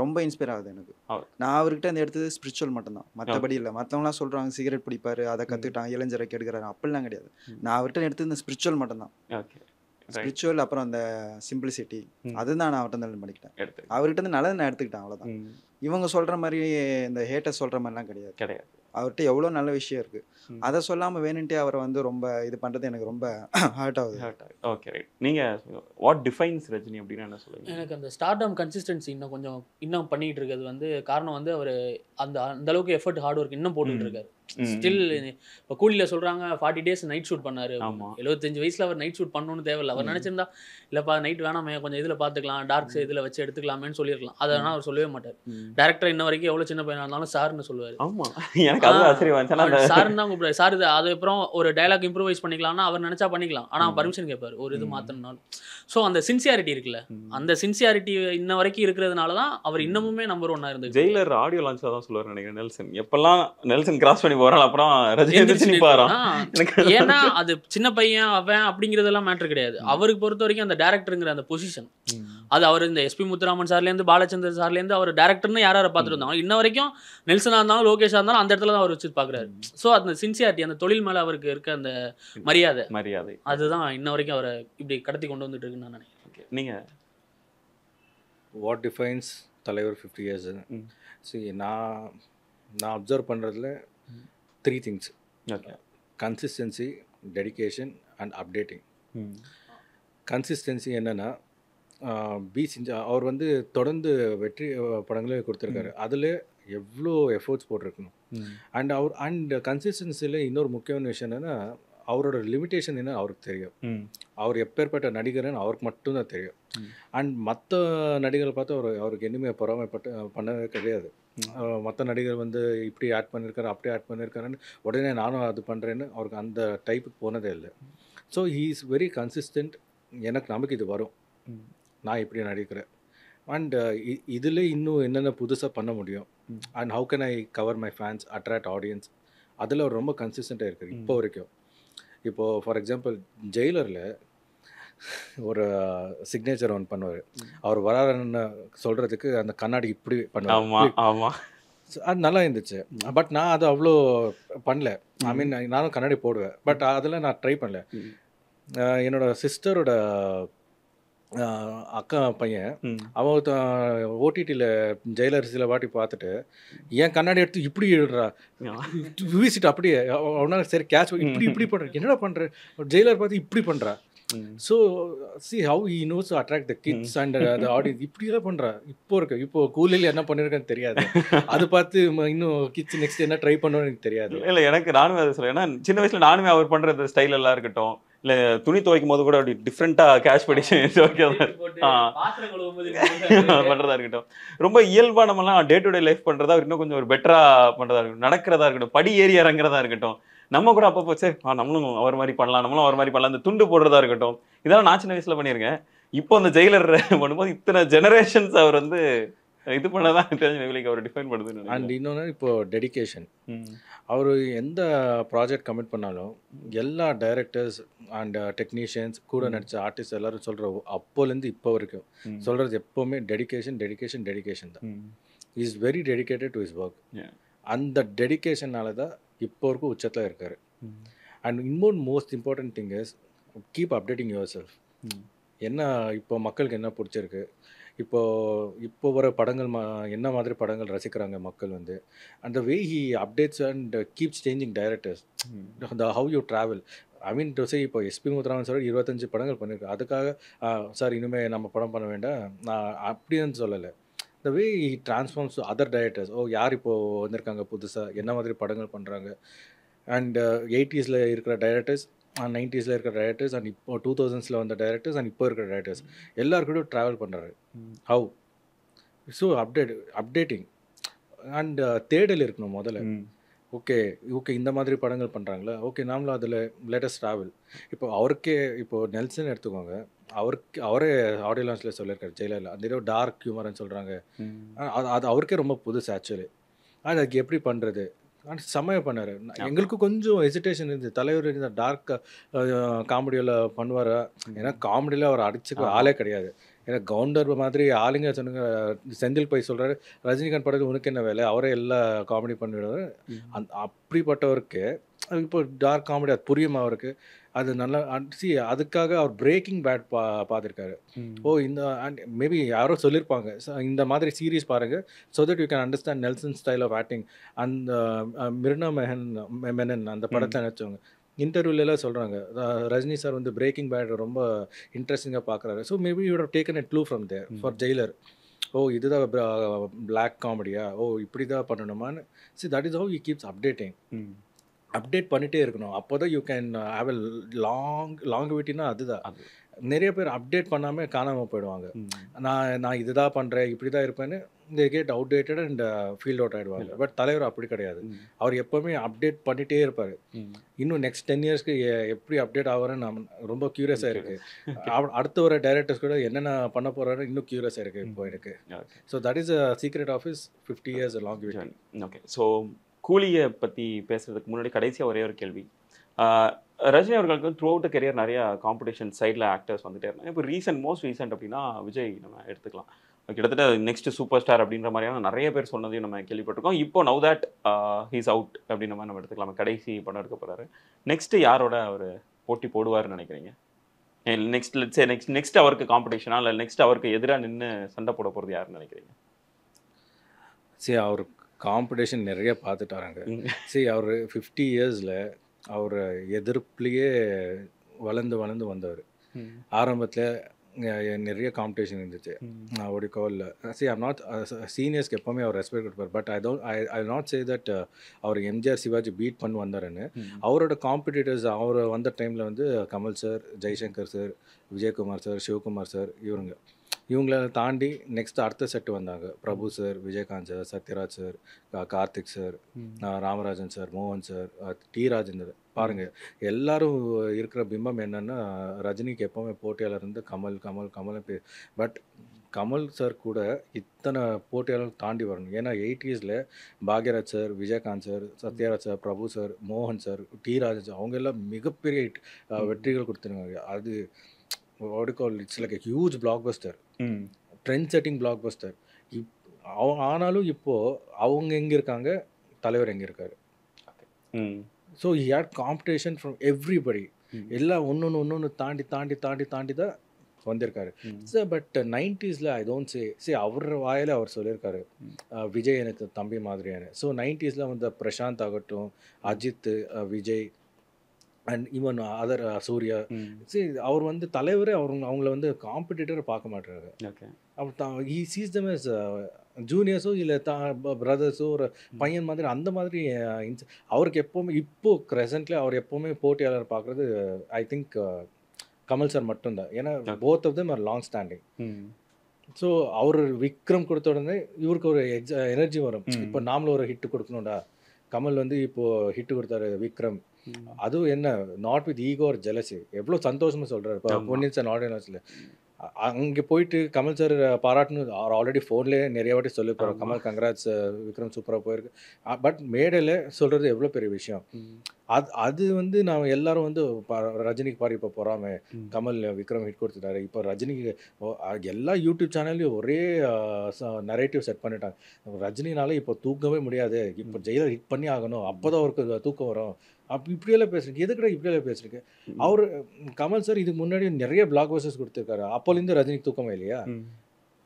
ரொம்ப இன்ஸ்பயர் ஆகுது எனக்கு. நான் அவர்கிட்ட அந்த எடுத்தது ஸ்பிரிச்சுவல் மட்டும்தான், மற்றபடி இல்லை. மற்றவங்களாம் சொல்கிறாங்க சிகரெட் பிடிப்பாரு, அதை கற்றுக்கிட்டாங்க, இளைஞரை கெடுக்கிறாரு, அப்படிலாம் கிடையாது. நான் அவர்கிட்ட எடுத்தது இந்த ஸ்பிரிச்சுவல் மட்டும்தான். ஸ்பிரிச்சுவல் அப்புறம் அந்த சிம்பிளிசிட்டி, அதுதான் நான் அவர்கிட்ட இருந்து பண்ணிக்கிட்டேன். அவர்கிட்ட இருந்து நல்லது நான் எடுத்துக்கிட்டேன், அவ்வளோதான். இவங்க சொல்கிற மாதிரி இந்த ஹேட்டர் சொல்கிற மாதிரிலாம் கிடையாது. அவர்கிட்ட எவ்வளோ நல்ல விஷயம் இருக்குது. ம். அதை சொல்லாமல் வேணுன்ட்டே அவரை வந்து ரொம்ப இது பண்ணுறது எனக்கு ரொம்ப ஹர்ட் ஆகுது. Okay right. நீங்கள் வாட் டிஃபைன்ஸ் ரஜினி அப்படின்னு என்ன சொல்லுவீங்க? எனக்கு அந்த ஸ்டார்டம் கன்சிஸ்டன்சி இன்னும் பண்ணிட்டு இருக்கிறது வந்து காரணம் வந்து அவர் அந்த அளவுக்கு எஃபர்ட் ஹார்ட் ஒர்க் இன்னும் போட்டுட்டு இருக்காரு. ஸ்டில் இப்போ கூலியில் சொல்கிறாங்க 40 days நைட் ஷூட் பண்ணாரு. ஆமாம். 75 வயசில் அவர் நைட் ஷூட் பண்ணணும்னு தேவையில்லை. அவர் நினச்சிருந்தா இல்லைப்பா நைட் வேணாமே கொஞ்சம் இதில் பார்த்துக்கலாம், டார்க்ஸ் இதில் வச்சு எடுத்துக்கலாமேன்னு சொல்லியிருக்கலாம். அதை ஆனால் அவர் சொல்லவே மாட்டார். டேரக்டர் இன்ன வரைக்கும் எவ்வளோ சின்ன பையனாக இருந்தாலும் சார்னு சொல்லுவார். ஆமாம், எனக்கு அது ஆச்சரியம் வந்துச்சுன்னா சார்னு தான் கூப்பிடுவார். சார் இது அதுக்கப்புறம் ஒரு டைலாக் இம்ப்ரூவைஸ் பண்ணிக்கலாம்னா அவர் நினச்சா பண்ணிக்கலாம். ஆனால் பர்மிஷன் கேட்பார் ஒரு இது மாற்றணும்னாலும். ஸோ அந்த சின்சியாரிட்டி இருக்குல்ல, அந்த சின்சியாரிட்டி இன்ன வரைக்கும் இருக்கிறதுனால தான் அவர் இன்னமுமே நம்பர் 1 இருந்தது. ஜெயிலர் ஆடியோ லான்ச்சில் தான் சொல்லுவார் நினைக்கிறேன் நெல்சன். எப்பெல்லாம் நெல்சன் கிராஸ் பண்ணி போகிறாள் அப்புறம் ரஜினி நிற்பாராம். ஏன்னா அது சின்ன பையன் அவன் அப்படிங்கிறதெல்லாம் மேட்டர் கிடையாது. அவருக்கு பொறுத்த வரைக்கும் அந்த டேரக்டருங்கிற அந்த பொசிஷன் அது அவர் இந்த எஸ்பி முத்துராமன் சார்லேருந்து பாலச்சந்தர் சார்லேருந்து அவர் டேரக்டர்னு யாரை பார்த்துட்டு இருந்தாங்க இன்ன வரைக்கும் நெல்சனாக இருந்தாலும் லோகேஷாக இருந்தாலும் அந்த இடத்துல தான் அவர் வச்சு பார்க்குறாரு. ஸோ அந்த சின்சியாரிட்டி அந்த தொழில் மேலே அவருக்கு இருக்க அந்த மரியாதை அதுதான் இன்ன வரைக்கும் அவரை இப்படி கடத்தி கொண்டு வந்துட்டு இருக்குன்னு நான் நினைக்கிறேன். நீங்கள் வாட் டிஃபைன்ஸ் தலைவர் 50 years? சரி, நான் அப்சர்வ் பண்ணுறதுல 3 things. Okay. Consistency, dedication and updating. Consistency என்னென்னா அவர் வந்து தொடர்ந்து வெற்றி படங்களே கொடுத்துருக்காரு. அதில் எவ்வளோ எஃபோர்ட்ஸ் போட்டிருக்கணும். அண்ட் கன்சிஸ்டன்சியில் இன்னொரு முக்கியமான விஷயம் என்னென்னா அவரோட லிமிட்டேஷன் என்ன அவருக்கு தெரியும். அவர் எப்பேற்பட்ட நடிகர்னு அவருக்கு மட்டும்தான் தெரியும். அண்ட் மற்ற நடிகர்கள் பார்த்து அவருக்கு இனிமேல் பொறாமைப்பட்டு பண்ணவே கிடையாது. மற்ற நடிகர் வந்து இப்படி ஆட் பண்ணியிருக்காரு அப்படி ஆட் பண்ணியிருக்காருன்னு உடனே நானும் அது பண்ணுறேன்னு அவருக்கு அந்த டைப்புக்கு போனதே இல்லை. So he is very consistent. எனக்கு நமக்கு இது வரும், நான் இப்படி நடிக்கிறேன். அண்ட் இதில் இன்னும் என்னென்ன புதுசாக பண்ண முடியும் and how can I cover my fans, attract audience, அதில் அவர் ரொம்ப கன்சிஸ்டண்ட்டாக இருக்கார் இப்போ வரைக்கும். இப்போது ஃபார் எக்ஸாம்பிள் ஜெயிலரில் ஒரு சிக்னேச்சர் ஒன்று பண்ணுவார். அவர் வராருன்னு சொல்கிறதுக்கு அந்த கண்ணாடி இப்படி பண்ணுவார். ஆமாம், அது நல்லா இருந்துச்சு. பட் நான் அது அவ்வளோ பண்ணல. ஐ மீன் நானும் கண்ணாடி போடுவேன், பட் அதில் நான் ட்ரை பண்ணல. என்னோடய சிஸ்டரோட அக்கா பையன் அவன் ஓடிடியில் ஜெயிலர் சில வாட்டி பார்த்துட்டு என் கண்ணாடி எடுத்து இப்படி இடுறா வீசிட்டு அப்படியே அவனால சரி கேட்ச் இப்படி பண்ணுற என்னடா பண்ணுற ஜெயிலர் பார்த்து இப்படி பண்ணுறா. So see how he knows to attract the kids and the audience. இப்படிலாம் பண்ணுறா. இப்போ கூலியில் என்ன பண்ணியிருக்கேன்னு தெரியாது. அது பார்த்து இன்னும் கிட்ஸ் நெக்ஸ்ட் என்ன ட்ரை பண்ணணும்னு எனக்கு தெரியாது. இல்லை எனக்கு நானுமே அதை சொல்லுவேன். ஏன்னா சின்ன வயசில் நானுமே அவர் பண்ணுற ஸ்டைல் எல்லாம் இருக்கட்டும், இல்லை துணி துவைக்கும் போது கூட அப்படி டிஃப்ரெண்ட்டாக கேஷ் படிச்சு பண்ணுறதா இருக்கட்டும், ரொம்ப இயல்பாக நம்மலாம் டே டு டே லைஃப் பண்ணுறதா இன்னும் கொஞ்சம் ஒரு பெட்டராக பண்ணுறதா இருக்கட்டும், நடக்கிறதா இருக்கட்டும், படி ஏறி இறங்குறதா இருக்கட்டும், நம்ம கூட அப்பப்போ சரி நம்மளும் அவர் மாதிரி பண்ணலாம், நம்மளும் அவர் மாதிரி பண்ணலாம், இந்த துண்டு போடுறதா இருக்கட்டும், இதெல்லாம் நான் சின்ன வயசில் பண்ணியிருக்கேன். இப்போ அந்த ஜெயிலர் பண்ணும்போது இத்தனை ஜெனரேஷன்ஸ் அவர் வந்து இது பண்ணதான் தெரிஞ்ச அவர் டிஃபைன் பண்ணுது. அண்ட் இன்னொன்று இப்போது டெடிகேஷன். அவர் எந்த ப்ராஜெக்ட் கமிட் பண்ணாலும் எல்லா டைரக்டர்ஸ் அண்ட் டெக்னீஷியன்ஸ் கூட நடித்த ஆர்டிஸ்ட் எல்லோரும் சொல்கிற அப்போலேருந்து இப்போ வரைக்கும் சொல்கிறது எப்போவுமே டெடிகேஷன் தான். Is very dedicated to his work. அந்த டெடிகேஷனால தான் இப்போ வரைக்கும் உச்சத்தில் இருக்கார். அண்ட் இன்னொரு most important thing is keep updating your self. என்ன இப்போ மக்களுக்கு என்ன பிடிச்சிருக்கு, இப்போ வர படங்கள் என்ன மாதிரி படங்கள் ரசிக்கிறாங்க மக்கள் வந்து, அந்த way he updates and keeps changing directors, the how you travel. I mean to say இப்போ எஸ்பி முத்துராமன் சார் 25 படங்கள் பண்ணியிருக்கேன். அதுக்காக சார் இனிமேல் நம்ம படம் பண்ண வேண்டாம் நான் அப்படின்னு சொல்லலை. The way he transforms to other directors. யார் இப்போது வந்திருக்காங்க புதுசாக, என்ன மாதிரி படங்கள் பண்ணுறாங்க. அண்ட் 80s இருக்கிற டைரக்டர்ஸ், 90s இருக்கிற டைரக்டர்ஸ், அண்ட் இப்போ 2000s வந்த டைரக்டர்ஸ், அண்ட் இப்போ இருக்கிற டைரக்டர்ஸ் எல்லாருக்கூட ட்ராவல் பண்ணுறாரு. ஹவு ஸோ அப்டேட்டிங் அண்ட் தேடல் இருக்கணும் முதல்ல. ஓகே இந்த மாதிரி படங்கள் பண்ணுறாங்களா, ஓகே நாமளும் அதில் லேட்டஸ்ட் ட்ராவல். இப்போது நெல்சன் எடுத்துக்கோங்க. அவரே ஆடியோ லான்ச்சில் சொல்லியிருக்காரு ஜெயிலரில் அந்த ஏதோ டார்க் ஹியூமர்னு சொல்கிறாங்க. அது அவருக்கே ரொம்ப புதுசு ஆக்சுவலி. அதுக்கு எப்படி பண்ணுறது ஆனால் செம்மையாக பண்ணார். எங்களுக்கு கொஞ்சம் ஹெசிடேஷன் இருந்துச்சு, தலைவர் இந்த டார்க் காமெடியில் பண்ணுவார். ஏன்னா காமெடியில் அவர் அடிச்சுக்க ஆளே கிடையாது. ஏன்னா கவுண்டர் மாதிரி ஆளுங்க சொன்னாங்க. செந்தில் போய் சொல்கிறாரு ரஜினிகாந்த் படத்துக்கு உனக்கு என்ன வேலை, அவரே எல்லா காமெடி பண்ணிவிடுவார். அப்படிப்பட்டவருக்கு இப்போ டார்க் காமெடி அது புரியுமா அவருக்கு, அது நல்லா அதுக்காக அவர் பிரேக்கிங் பேட் பார்த்துருக்காரு. ஓ இந்த மேபி யாரோ சொல்லியிருப்பாங்க, இந்த மாதிரி சீரீஸ் பாருங்க so that you can understand Nelson style of acting. அந்த மிர்னா மெனன் அந்த படத்தை நினச்சவங்க இன்டர்வியூலாம் சொல்கிறாங்க, ரஜினி சார் வந்து பிரேக்கிங் பேட் ரொம்ப இன்ட்ரெஸ்டிங்காக பார்க்குறாரு. So maybe you have taken a clue from there for Jailer. ஓ இதுதான் பிளாக் காமெடியா, ஓ இப்படி தான் பண்ணணுமான்னு. That is how you keeps updating. Update பண்ணிகிட்டே இருக்கணும், அப்போ தான் யூ கேன் ஹேவ் எ லாங்குவிட்டினா அதுதான். நிறைய பேர் அப்டேட் பண்ணாமல் காணாமல் போயிடுவாங்க. நான் இதுதான் பண்ணுறேன் இப்படி தான் இருப்பேன்னு இந்த get outdated and fade out ஆகிடுவாங்க. பட் தலைவர் அப்படி கிடையாது, அவர் எப்போவுமே அப்டேட் பண்ணிகிட்டே இருப்பார். இன்னும் நெக்ஸ்ட் 10 இயர்ஸ்க்கு எப்படி அப்டேட் ஆகிறேன்னு நான் ரொம்ப க்யூரியஸாக இருக்குது. அடுத்த ஒரு டைரக்டர்ஸ் கூட என்னென்ன பண்ண போகிறாரு இன்னும் க்யூரியஸாக இருக்குது இப்போ எனக்கு. So that is a secret of his 50 years longevity. Okay, so கூலியை பற்றி பேசுகிறதுக்கு முன்னாடி கடைசியாக ஒரே ஒரு கேள்வி. ரஜினி அவர்களுக்கு த்ரூ அவுட் கெரியர் நிறைய காம்படிஷன் சைடில் ஆக்டர்ஸ் வந்துட்டே இருந்தாங்க. இப்போ மோஸ்ட் ரீசெண்ட் அப்படின்னா விஜய் நம்ம எடுத்துக்கலாம். கிட்டத்தட்ட நெக்ஸ்ட் சூப்பர் ஸ்டார் அப்படின்ற மாதிரியான நிறைய பேர் சொன்னதையும் நம்ம கேள்விப்பட்டிருக்கோம். இப்போ நவ் தட் ஹீஸ் அவுட் அப்படின்ற மாதிரி நம்ம எடுத்துக்கலாம். கடைசி படம் எடுக்க போகிறாரு. நெக்ஸ்ட் யாரோட அவர் போட்டி போடுவார்னு நினைக்கிறீங்க? நெக்ஸ்ட் அவருக்கு காம்படிஷனா இல்லை நெக்ஸ்ட் அவருக்கு எதிராக நின்று சண்டை போட போகிறது யாருன்னு நினைக்கிறீங்க? அவர் காம்படிஷன் நிறைய பார்த்துட்டாராங்க. அவர் 50 yearsல அவர் எதிர்ப்புலேயே வளர்ந்து வந்தவர். ஆரம்பத்தில் நிறைய காம்படிஷன் இருந்துச்சு. ஓடிக்கோ இல்லை ஐம் நாட் சீனியர்ஸ்க்கு எப்போவுமே அவர் ரெஸ்பெக்ட் கொடுப்பார். But I not say that அவர் எம்ஜிஆர் சிவாஜி பீட் பண்ணி வந்தாருன்னு. அவரோட காம்படிட்டர்ஸ் அவர் வந்த டைமில் வந்து Kamal sir, Jaishankar sir, Vijayakumar sir, Sivakumar sir, இவங்கள தாண்டி நெக்ஸ்ட் அடுத்த செட்டு வந்தாங்க. Prabhu sir, Vijayakanth sir, Sathyaraj sir, Karthik sir, Ramarajan sir, மோகன் சார், டி ராஜேந்தர். பாருங்கள், எல்லாரும் இருக்கிற பிம்பம் என்னென்னா ரஜினிக்கு எப்போவுமே போட்டியாளர் இருந்து கமல் பட் கமல் சார் கூட இத்தனை போட்டியாளர் தாண்டி வரணும். ஏன்னா 80sல Bhagyaraj sir, Vijayakanth sir, Sathyaraj sir, Prabhu sir, மோகன் சார், டி ராஜன் சார், அவங்க எல்லாம் மிகப்பெரிய வெற்றிகள் கொடுத்துருக்காங்க. அது it's like a huge blockbuster, trend setting blockbuster. ஆனாலும் இப்போது அவங்க எங்கே இருக்காங்க, தலைவர் எங்கே இருக்காரு? So he had competition from everybody. எல்லாம் ஒன்று தாண்டி தான் வந்திருக்காரு. சார் பட் 90sல ஐ டோன்ட் சே அவர் வாயில் அவர் சொல்லியிருக்காரு விஜய் எனக்கு தம்பி மாதிரியான. ஸோ 90sல வந்து பிரசாந்த் ஆகட்டும், Ajith, Vijay and even other Suriya, சரி அவர் வந்து தலைவரே அவங்கள வந்து காம்படிட்டரை பார்க்க மாட்டாரு. அவர் ஹி சீஸ் தம் as ஜூனியர்ஸோ இல்லை பிரதர்ஸோ ஒரு பையன் மாதிரி அந்த மாதிரி. அவருக்கு எப்போவுமே இப்போ ப்ரெசென்ட்ல அவர் எப்போவுமே போட்டியாளர் பார்க்குறது ஐ திங்க் கமல் சார் மட்டும்தான். ஏன்னா both of them are long standing. So அவர் விக்ரம் கொடுத்த உடனே இவருக்கு ஒரு எனர்ஜி வரும். இப்போ நாமளும் ஒரு ஹிட்டு கொடுக்கணும்டா. கமல் வந்து இப்போது ஹிட்டு கொடுத்தாரு விக்ரம், அதுவும் என்ன not with ego or jealousy, எவ்வளோ சந்தோஷமாக சொல்கிறார். இப்போ பொன்னியின் செல்வன் ஆடியன்ஸில் அங்கே போயிட்டு கமல் சார் பாராட்டணும். அவர் ஆல்ரெடி ஃபோன்லேயே நிறைய வாட்டி சொல்லியிருப்பார், கமல் கங்க்ராட்ஸ் விக்ரம் சூப்பராக போயிருக்கு. பட் மேடையில் சொல்கிறது எவ்வளோ பெரிய விஷயம். அது வந்து நான் எல்லாரும் வந்து ரஜினிக்கு பாரு இப்போ போகிறாம கமல் விக்ரம் ஹிட் கொடுத்துட்டாரு. இப்போ ரஜினிக்கு எல்லா யூடியூப் சேனல்லையும் ஒரே நரேட்டிவ் செட் பண்ணிட்டாங்க. ரஜினினால இப்போ தூக்கவே முடியாது, இப்போ ஜெயிலர் ஹிட் பண்ணி ஆகணும், அப்போ தான் அவருக்கு தூக்கம் வரும். இப்படியெல்லாம் பேசுறீங்க, எதுக்கடா இப்படியெல்லாம் பேசுறீங்க? அவர் கமல் சார் இதுக்கு முன்னாடி நிறைய பிளாக் பஸ்டர்ஸ் கொடுத்துருக்காரு. அப்போலேருந்து ரஜினிக்கு தூக்கமே இல்லையா?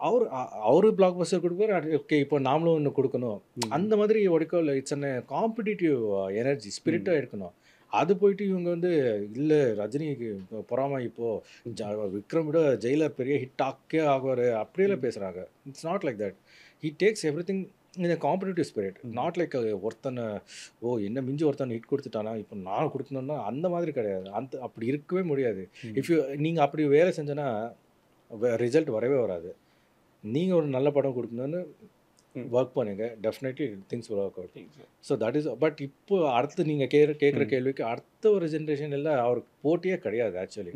அவரு பிளாக் பஸ்டர் கொடுப்பாரு. ஓகே, இப்போ நாமளும் ஒன்று கொடுக்கணும். அந்த மாதிரி ஒடிக்கோல இட்ஸ் அன் காம்படிட்டிவ் எனர்ஜி ஸ்பிரிட்டாக இருக்கணும். அது போயிட்டு இவங்க வந்து இல்லை ரஜினிக்கு பொறாம இப்போது விக்ரம் விட ஜெயிலர் பெரிய ஹிட் ஆகுவார் அப்படியெல்லாம் பேசுகிறாங்க. It's not like that. He takes every thing இந்த காம்படிட்டிவ் ஸ்பிரிட், நாட் லைக் ஒருத்தனை என்ன மிஞ்சி ஒருத்தனை ஹிட் கொடுத்துட்டானா இப்போ நான் கொடுக்கணுன்னா அந்த மாதிரி கிடையாது. அப்படி இருக்கவே முடியாது. நீங்கள் அப்படி வேலை செஞ்சோன்னா ரிசல்ட் வரவே வராது. நீங்கள் ஒரு நல்ல படம் கொடுக்கணுன்னு ஒர்க் பண்ணுங்க, definitely things will work out. So that is. But இப்போ அடுத்து நீங்கள் கேட்குற கேள்விக்கு அடுத்த ஒரு ஜென்ரேஷன் எல்லாம் அவருக்கு போட்டியே கிடையாது. ஆக்சுவலி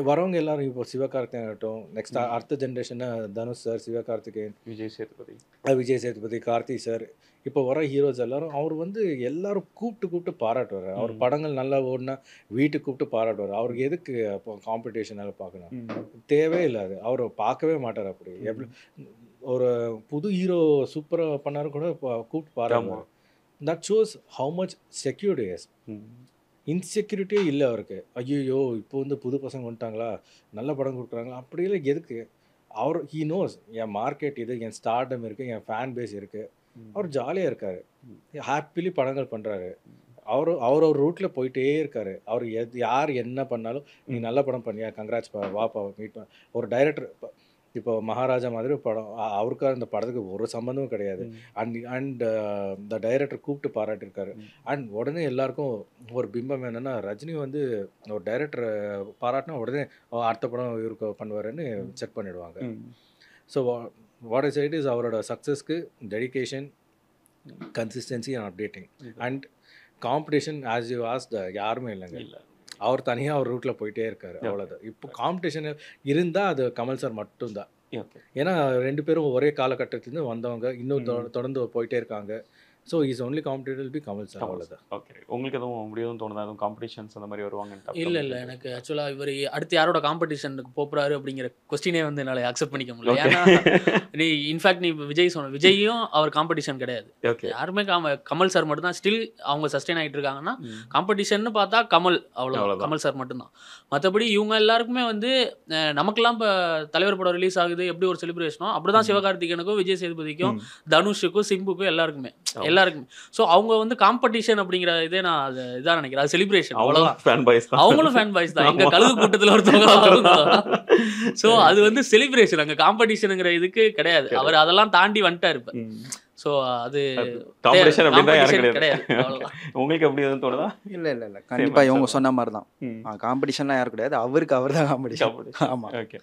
வரவங்க எல்லாரும் இப்போ சிவகார்த்திகேயன் ஆகட்டும், நெக்ஸ்ட் அடுத்த ஜென்ரேஷனாக தனுஷ் சார், சிவகார்த்திகேயன், விஜய் சேதுபதி, கார்த்தி சார், இப்போ வர ஹீரோஸ் எல்லாரும் அவர் வந்து எல்லாரும் கூப்பிட்டு பாராட்டுவார். அவர் படங்கள் நல்லா ஓடினா வீட்டுக்கு கூப்பிட்டு பாராட்டுவார். அவருக்கு எதுக்கு இப்போ காம்படிஷனால் பார்க்கணும், தேவையே அது. அவர் பார்க்கவே மாட்டார். அப்படி எவ்வளோ ஒரு புது ஹீரோ சூப்பராக பண்ணாரு கூட கூப்பிட்டு பாராட்டுவார். That shows how much secured is. இன்செக்யூரிட்டியே இல்லை அவருக்கு. ஐயோ இப்போ வந்து புது பசங்க வந்துட்டாங்களா, நல்ல படம் கொடுக்குறாங்களா, அப்படியெல்லாம் எதுக்கு? அவர் ஹீ நோஸ் என் மார்க்கெட் இது, என் ஸ்டார்டம் இருக்குது, என் ஃபேன் பேஸ் இருக்குது. அவர் ஜாலியாக இருக்கார், ஹாப்பிலி படங்கள் பண்ணுறாரு. அவர் ஒரு ரூட்டில் போயிட்டே இருக்கார். அவர் யார் என்ன பண்ணாலும் நீ நல்ல படம் பண்ணியா, கங்க்ராட்ஸ் வாப்பா மீட் பண்ண. ஒரு டைரக்டர் இப்போ மகாராஜா மாதிரி ஒரு படம், அவருக்காக அந்த படத்துக்கு ஒரு சம்மந்தமும் கிடையாது. அண்ட் த டைரக்டர் கூப்பிட்டு பாராட்டியிருக்காரு. அண்ட் உடனே எல்லாருக்கும் ஒரு பிம்பம் என்னென்னா, ரஜினி வந்து ஒரு டைரக்டரை பாராட்டினா உடனே அடுத்த படம் இவருக்கு பண்ணுவாருன்னு செக் பண்ணிடுவாங்க. So what is it is அவரோட சக்ஸஸ்க்கு dedication, consistency and updating and competition. As you asked, யாருமே இல்லைங்க. அவர் தனியாக அவர் ரூட்டில் போயிட்டே இருக்காரு, அவ்வளோதான். இப்போ காம்படிஷன் இருந்தால் அது கமல் சார் மட்டும்தான். ஏன்னா 2 பேரும் ஒரே காலகட்டத்திலேருந்து வந்தவங்க, இன்னும் தொடர்ந்து போயிட்டே இருக்காங்க. So is only competitor will be Kamal sir, அவ்வளோதான். ஓகே, உங்களுக்கு எதுவும் முடியும் தோணுதா? எதுவும் காம்படிஷன்ஸ் அந்த மாதிரி வருவாங்க? இல்லை எனக்கு ஆக்சுவலாக இவர் அடுத்து யாரோட காம்படிஷனுக்கு போகிறாரு அப்படிங்கிற கொஸ்டினே வந்து என்னால் அக்செப்ட் பண்ணிக்க முடியல. ஏன்னா நீ இன்ஃபேக்ட் நீ விஜய் சொன்ன, விஜயும் அவர் காம்படிஷன் கிடையாது. யாருமே கமல் சார் மட்டும்தான் ஸ்டில் அவங்க சஸ்டெயின் ஆகிட்டு இருக்காங்கன்னா. காம்படிஷன் பார்த்தா கமல், அவ்வளோ கமல் சார் மட்டும்தான். மற்றபடி இவங்க எல்லாருக்குமே வந்து நமக்கெல்லாம் இப்போ தலைவர் படம் ரிலீஸ் ஆகுது எப்படி ஒரு செலிப்ரேஷனோ அப்படி தான் சிவகார்த்திகேயனுக்கும் விஜய் சேதுபதிக்கும் தனுஷுக்கும் சிம்புக்கும் எல்லாருக்குமே. ஸோ அவங்க வந்து காம்படிஷன் அப்படிங்கிற இதே நான் அது இதாக நினைக்கிறேன். அது செலிப்ரேஷன், அவ்வளோதான். அவங்களும் ஃபேன் பாய்ஸ் தான், எங்கள் கழுகு கூட்டத்தில் ஒருத்தவங்க. ஸோ அது வந்து செலிப்ரேஷன், அங்கே காம்படிஷனுங்கிற இதுக்கு கிடையாது. அவர் அதெல்லாம் தாண்டி வந்துட்டார் இப்போ. ஸோ அது காம்படிஷன் கிடையாது. உங்களுக்கு எப்படி எதுவும் தோணுதா? இல்லை கண்டிப்பாக இவங்க சொன்ன மாதிரி தான். காம்படிஷன்லாம் யாரும் கிடையாது, அவருக்கு அவர் தான் காம்படிஷன். ஆமாம். ஓகே,